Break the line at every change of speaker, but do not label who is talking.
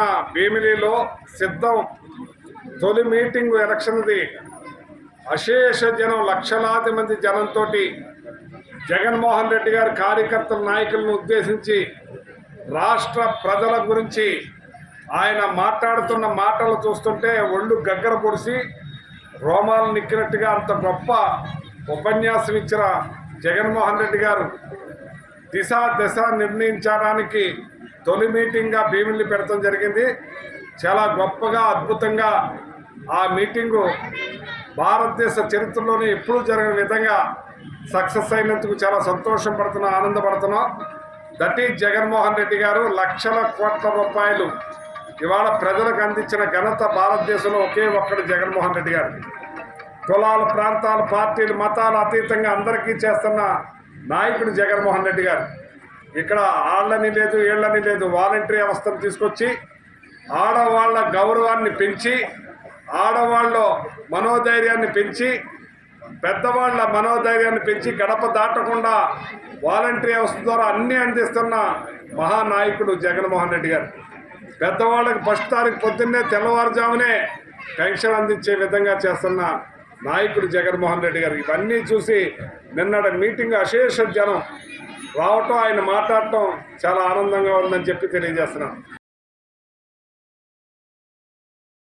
మొన్న భీమిలిలో సిద్ధం తొలి మీటింగ్ ఎలక్షన్ది అశేష జనం, లక్షలాది మంది జనంతో జగన్మోహన్ రెడ్డి గారి కార్యకర్తల నాయకులను ఉద్దేశించి రాష్ట్ర ప్రజల గురించి ఆయన మాట్లాడుతున్న మాటలు చూస్తుంటే ఒళ్ళు గగ్గర పొడిసి రోమాలు నిక్కినట్టుగా అంత గొప్ప ఉపన్యాసం ఇచ్చిన జగన్మోహన్ రెడ్డి గారు దశ నిర్ణయించడానికి తొలి మీటింగ్గా భీమిలి పెడతాం జరిగింది. చాలా గొప్పగా అద్భుతంగా ఆ మీటింగు భారతదేశ చరిత్రలోనే ఎప్పుడూ జరిగిన విధంగా సక్సెస్ అయినందుకు చాలా సంతోషం పడుతున్నాం, ఆనందపడుతున్నాం. దట్ ఈజ్ జగన్మోహన్ రెడ్డి గారు. లక్షల కోట్ల రూపాయలు ఇవాళ ప్రజలకు అందించిన ఘనత భారతదేశంలో ఒకే ఒక్కడు జగన్మోహన్ రెడ్డి గారు. కులాలు, ప్రాంతాలు, పార్టీలు, మతాలు అతీతంగా అందరికీ చేస్తున్న నాయకుడు జగన్మోహన్ రెడ్డి గారు. ఇక్కడ ఆళ్ళని లేదు, ఏళ్ళని లేదు, వాలంటరీ వ్యవస్థను తీసుకొచ్చి ఆడవాళ్ళ గౌరవాన్ని పెంచి, ఆడవాళ్ళ మనోధైర్యాన్ని పెంచి, పెద్దవాళ్ళ మనోధైర్యాన్ని పెంచి గడప దాటకుండా వాలంటరీ వ్యవస్థ ద్వారా అన్నీ అందిస్తున్న మహానాయకుడు జగన్మోహన్ రెడ్డి గారు. పెద్దవాళ్ళకి ఫస్ట్ తారీఖు పొద్దున్నే తెల్లవారుజామునే పెన్షన్ అందించే విధంగా చేస్తున్న నాయకుడు జగన్మోహన్ రెడ్డి గారు. ఇవన్నీ చూసి నిన్నటి మీటింగ్ అశేష జనం రావటం, ఆయన మాట్లాడటం చాలా ఆనందంగా ఉందని చెప్పి తెలియజేస్తున్నాను.